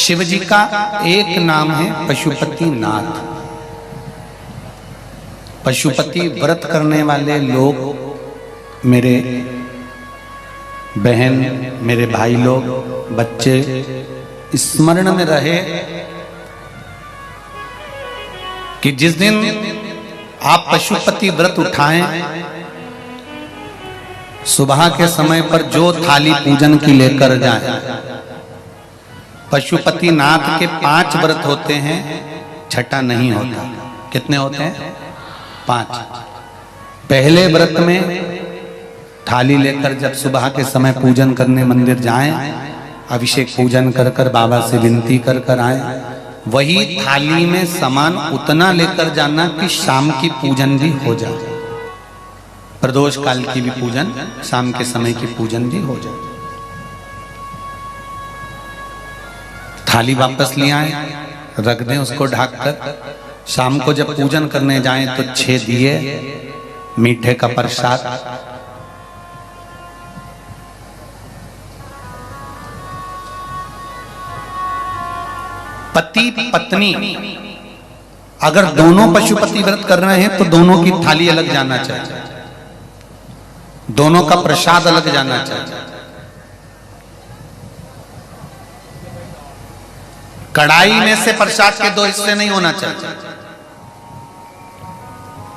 शिव जी का एक नाम है पशुपति नाथ। पशुपति व्रत करने वाले लोग, मेरे बहन, मेरे भाई लोग, बच्चे स्मरण में रहे कि जिस दिन आप पशुपति व्रत उठाएं, सुबह के समय पर जो थाली पूजन की लेकर जाएं। पशुपति नाथ के 5 व्रत होते हैं, छठा नहीं होता। कितने होते हैं? 5। पहले व्रत में थाली लेकर जब सुबह के समय पूजन करने मंदिर जाएं, अभिषेक पूजन कर कर बाबा से विनती कर कर आए, वही थाली में सामान उतना लेकर जाना कि शाम की पूजन भी हो जाए, प्रदोष काल की भी पूजन, शाम के समय की पूजन भी हो जाए। थाली वापस ले आए, रख दें उसको ढक कर। शाम को जब पूजन करने जाएं तो 6 दिए, मीठे का प्रसाद, पति पत्नी अगर दोनों पशुपति व्रत कर रहे हैं तो दोनों की थाली अलग जाना चाहिए, दोनों का प्रसाद अलग जाना चाहिए। कढ़ाई में से प्रसाद के 2 हिस्से नहीं होना चाहिए।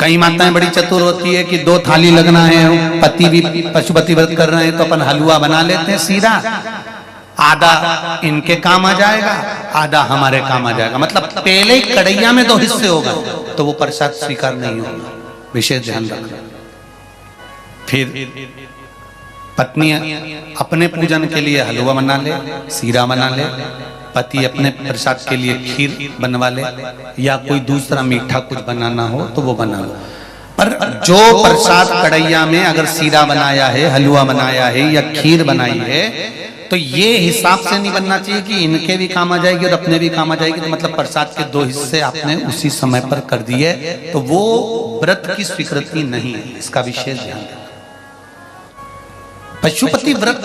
कई माताएं बड़ी चतुर होती है कि 2 थाली लगना है, पति भी पशुपति व्रत कर रहे हैं तो अपन हलवा बना लेते हैं सीधा, आधा इनके काम आ जाएगा, आधा हमारे काम आ जाएगा। मतलब पहले ही कढ़ैया में 2 हिस्से होगा तो वो प्रसाद स्वीकार नहीं होगा, विशेष ध्यान रखना। फिर पत्नी अपने पूजन के लिए हलवा बना ले, सीरा बना ले, पति अपने प्रसाद के लिए खीर बनवा ले, या कोई दूसरा मीठा कुछ बनाना हो तो वो बना लो। पर जो प्रसाद कढ़ैया में अगर सीरा बनाया है, हलवा बनाया है या खीर बनाई है, तो ये हिसाब से नहीं बनना चाहिए कि इनके भी काम आ जाएगी और अपने भी काम आ जाएगी। तो मतलब प्रसाद के 2 हिस्से आपने उसी समय पर कर दिए, तो वो व्रत की स्वीकृति नहीं है, इसका विशेष ध्यान रखना। पशुपति व्रत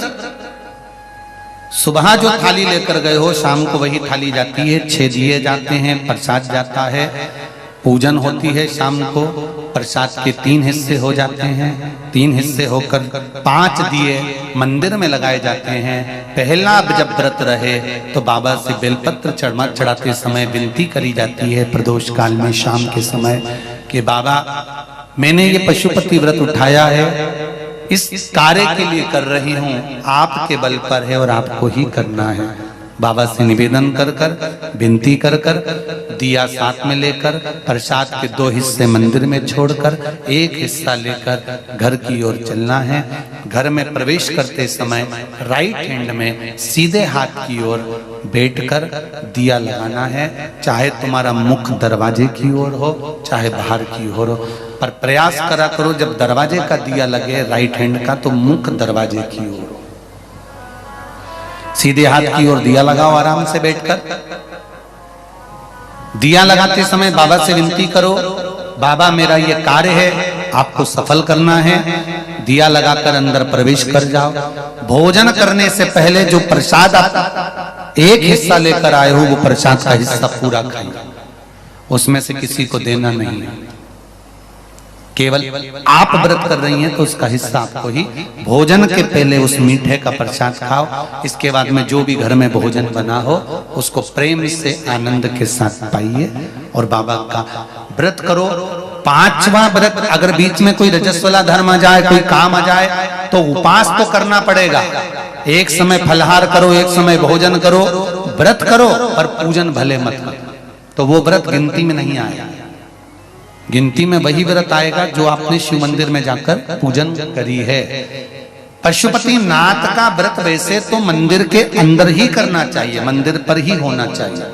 सुबह जो थाली लेकर गए हो, शाम को वही थाली जाती है, 6 दिए जाते हैं, प्रसाद जाता है, पूजन होती है। शाम को प्रसाद के 3 हिस्से हो जाते हैं, 3 हिस्से होकर 5 दिए मंदिर में लगाए जाते हैं। पहला जब व्रत रहे तो बाबा से बेलपत्र चढ़ाते समय विनती करी जाती है प्रदोष काल में शाम के समय कि बाबा मैंने ये पशुपति व्रत उठाया है, इस कार्य के लिए कर रही हूं, आपके बल पर है और आपको ही करना है। बाबा से निवेदन कर कर, विनती कर कर, दिया साथ में लेकर, प्रसाद के 2 हिस्से मंदिर में छोड़कर 1 हिस्सा लेकर घर की ओर चलना है। घर में प्रवेश करते समय राइट हैंड में सीधे हाथ की ओर बैठकर दिया लगाना है। चाहे तुम्हारा मुख दरवाजे की ओर हो, चाहे बाहर की ओर हो, पर प्रयास करा करो जब दरवाजे का दिया लगे राइट हैंड का तो मुख दरवाजे की ओर हो। सीधे हाथ की ओर दिया लगाओ आराम से बैठकर। दिया लगाते समय बाबा से विनती करो, बाबा मेरा ये कार्य है, आपको सफल करना है। दिया लगाकर अंदर प्रवेश कर जाओ। भोजन करने से पहले जो प्रसाद आप 1 हिस्सा लेकर आए हो, वो प्रसाद का हिस्सा पूरा खाइए, उसमें से किसी को देना नहीं है। केवल आप व्रत कर रही हैं तो उसका हिस्सा आपको ही। भोजन के पहले उस मीठे का प्रसाद खाओ, इसके बाद में जो भी घर में भोजन बना हो उसको प्रेम से आनंद के साथ पाइए और बाबा का व्रत करो। 5वां व्रत अगर बीच में कोई रजस्वला धर्म आ जाए, कोई काम आ जाए, तो उपास तो करना पड़ेगा। एक समय फलहार करो, एक समय भोजन करो, व्रत करो, पर पूजन भले मत करो। तो वो व्रत गिनती में नहीं आएगा। गिनती में वही व्रत आएगा जो आपने शिव मंदिर में जाकर पूजन करी है। पशुपति नाथ का व्रत वैसे तो मंदिर के अंदर ही करना चाहिए, मंदिर पर ही होना चाहिए,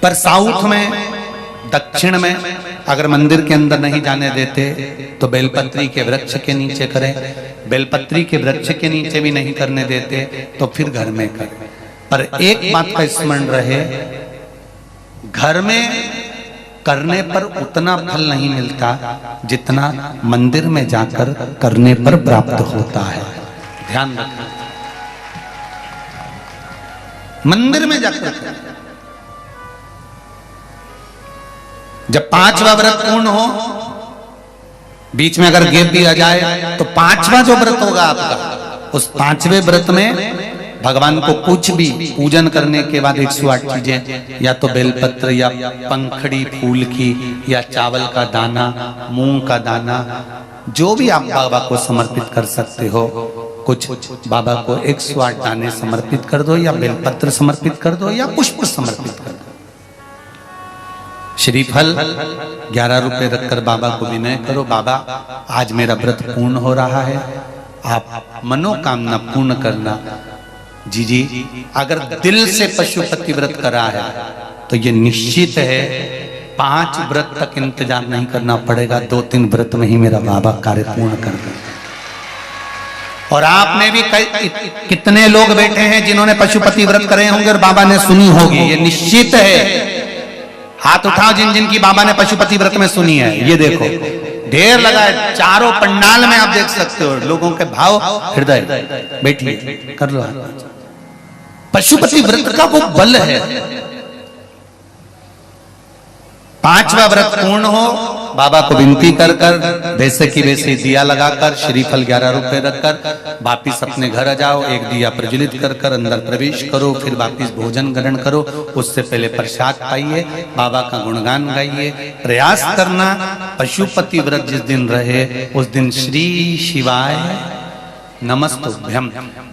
पर साउथ में, दक्षिण में अगर मंदिर के अंदर नहीं जाने देते तो बेलपत्री के वृक्ष के नीचे करें। बेलपत्री के वृक्ष के नीचे भी नहीं करने देते तो फिर घर में करें। पर एक बात का स्मरण रहे, घर में करने पर उतना फल नहीं मिलता जितना मंदिर में जाकर करने पर प्राप्त होता है। ध्यान रखना। मंदिर में जाकर करें। जब 5वां व्रत पूर्ण हो, बीच में अगर गैप दिया जाए तो 5वां जो व्रत होगा आपका, उस 5वें व्रत में भगवान को कुछ भी पूजन करने के बाद 108 चीजें, या तो बेलपत्र या पंखड़ी फूल की या चावल का दाना, मूंग का दाना, जो भी आप बाबा को समर्पित कर सकते हो, कुछ बाबा को 108 दाने समर्पित कर दो, या बेलपत्र समर्पित कर दो, या पुष्प समर्पित कर दो। श्रीफल 11 रुपए रखकर बाबा को विनय करो, बाबा आज मेरा व्रत पूर्ण हो रहा है, आप मनोकामना पूर्ण करना। जी अगर दिल से पशुपति व्रत करा है तो ये निश्चित है 5 व्रत तक इंतजार नहीं करना पड़ेगा, 2-3 व्रत में ही मेरा बाबा कार्य पूर्ण कर देगा। और आप में भी कितने लोग बैठे हैं जिन्होंने पशुपति व्रत करे होंगे और बाबा ने सुनी होगी, ये निश्चित है। हाथ उठाओ जिन जिन की बाबा ने पशुपति व्रत में सुनी है। ये देखो ढेर लगा है, चारों पंडाल में आप देख सकते हो लोगों के भाव हृदय। बैठिए, कर लो। पशुपति व्रत का वो बल है। 5वां व्रत पूर्ण हो, बाबा को विनती कर कर वैसे की वैसे दिया लगाकर, श्रीफल 11 रुपए रखकर वापिस अपने घर आ जाओ। एक दिया प्रज्वलित कर कर अंदर प्रवेश करो, फिर वापिस भोजन ग्रहण करो। उससे पहले प्रसाद पाइए, बाबा का गुणगान गाइए। प्रयास करना पशुपति व्रत जिस दिन रहे उस दिन श्री शिवाय नमस्तुभ्यम।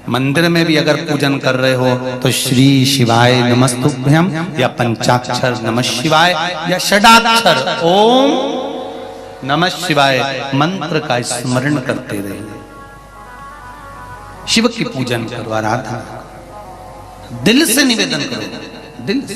मंदिर में भी अगर पूजन कर रहे हो तो श्री शिवाय नमस्तुभ्यम, या पंचाक्षर नमः शिवाय, या षडाक्षर ओम नमः शिवाय मंत्र का स्मरण करते रहे। शिव की पूजन करो, आराधना दिल से निवेदन करो, दिल से।